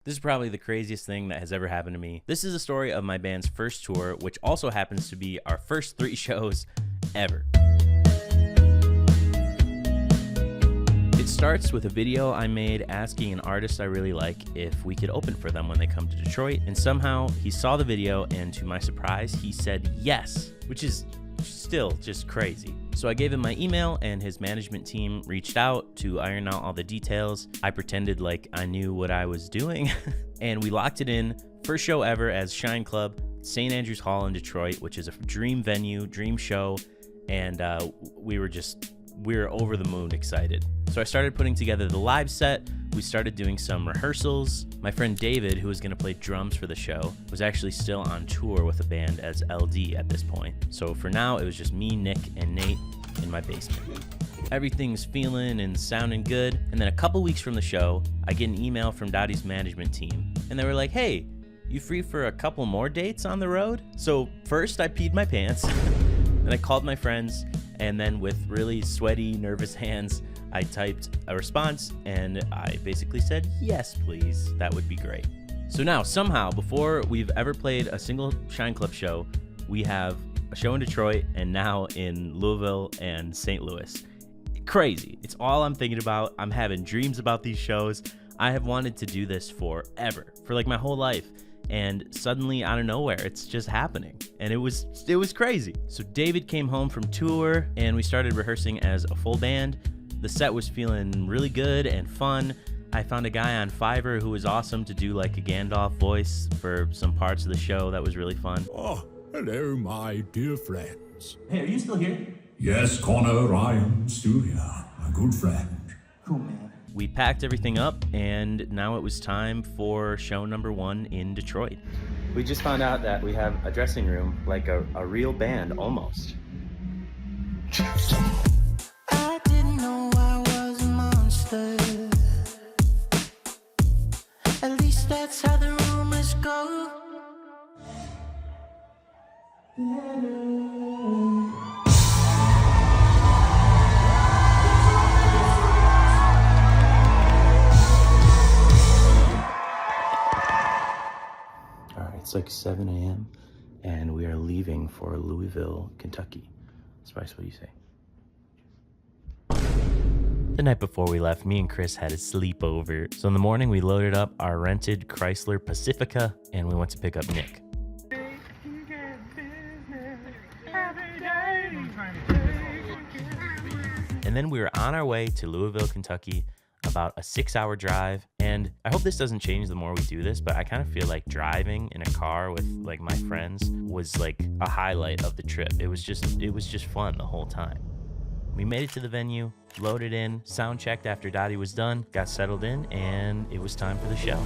This is probably the craziest thing that has ever happened to me. This is a story of my band's first tour, which also happens to be our first 3 shows ever. It starts with a video I made asking an artist I really like if we could open for them when they come to Detroit, and somehow he saw the video and to my surprise, he said yes, which is still just crazy. So I gave him my email and his management team reached out to iron out all the details. I pretended like I knew what I was doing and we locked it in. First show ever as Shine Club, St. Andrews Hall in Detroit, which is a dream venue, dream show, and we were over the moon excited. So I started putting together the live set. We started doing some rehearsals. My friend David, who was gonna play drums for the show, was actually still on tour with a band as LD at this point. So for now, it was just me, Nick, and Nate in my basement. Everything's feeling and sounding good. And then a couple weeks from the show, I get an email from Daði's management team. And they were like, hey, you free for a couple more dates on the road? So first I peed my pants, and I called my friends, and then with really sweaty, nervous hands, I typed a response and I basically said, yes, please, that would be great. So now somehow, before we've ever played a single Shine Club show, we have a show in Detroit and now in Louisville and St. Louis. Crazy. It's all I'm thinking about. I'm having dreams about these shows. I have wanted to do this forever, for like my whole life. And suddenly out of nowhere, it's just happening. And it was crazy. So David came home from tour and we started rehearsing as a full band. The set was feeling really good and fun. I found a guy on Fiverr who was awesome to do like a Gandalf voice for some parts of the show. That was really fun. Oh, hello, my dear friends. Hey, are you still here? Yes, Connor, I am still here. My good friend. Cool, man. We packed everything up and now it was time for show number 1 in Detroit. We just found out that we have a dressing room, like a real band almost. I didn't know I was a monster. At least that's how the rumors go. All right, it's like 7 a.m. and we are leaving for Louisville, Kentucky. Spice, what do you say? The night before we left, me and Chris had a sleepover. So in the morning, we loaded up our rented Chrysler Pacifica and we went to pick up Nick. And then we were on our way to Louisville, Kentucky, about a 6-hour drive. And I hope this doesn't change the more we do this, but I kind of feel like driving in a car with like my friends was like a highlight of the trip. It was just fun the whole time. We made it to the venue, loaded in, sound checked after Daði was done, got settled in, and it was time for the show.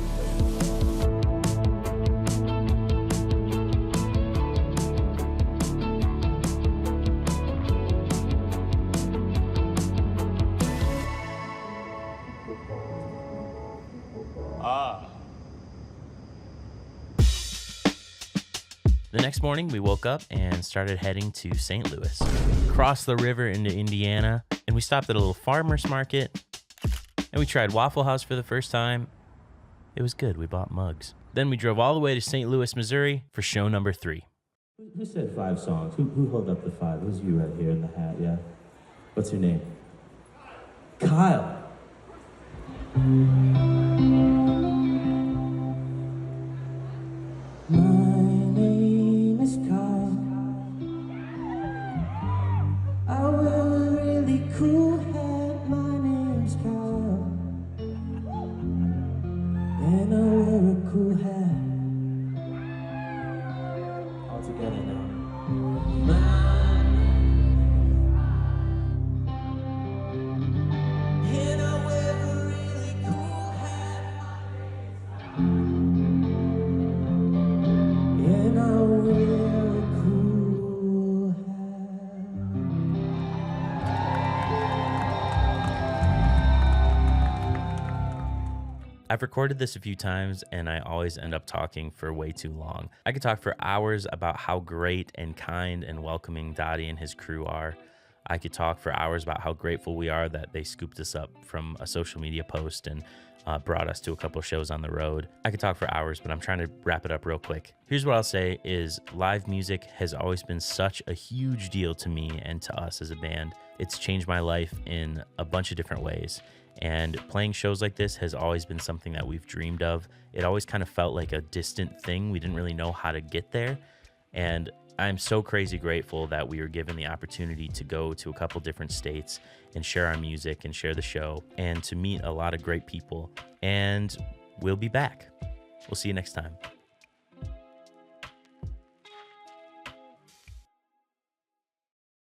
The next morning, we woke up and started heading to St. Louis. Crossed the river into Indiana, and we stopped at a little farmer's market, and we tried Waffle House for the first time. It was good. We bought mugs. Then we drove all the way to St. Louis, Missouri for show number 3. Who said 5 songs? Who held up the 5? It was you right here in the hat, yeah? What's your name? Kyle. I've recorded this a few times and I always end up talking for way too long. I could talk for hours about how great and kind and welcoming Daði and his crew are. I could talk for hours about how grateful we are that they scooped us up from a social media post and brought us to a couple shows on the road. I could talk for hours, but I'm trying to wrap it up real quick. Here's what I'll say is live music has always been such a huge deal to me and to us as a band. It's changed my life in a bunch of different ways. And playing shows like this has always been something that we've dreamed of. It always kind of felt like a distant thing. We didn't really know how to get there. And I'm so crazy grateful that we were given the opportunity to go to a couple different states and share our music and share the show and to meet a lot of great people. And we'll be back. We'll see you next time.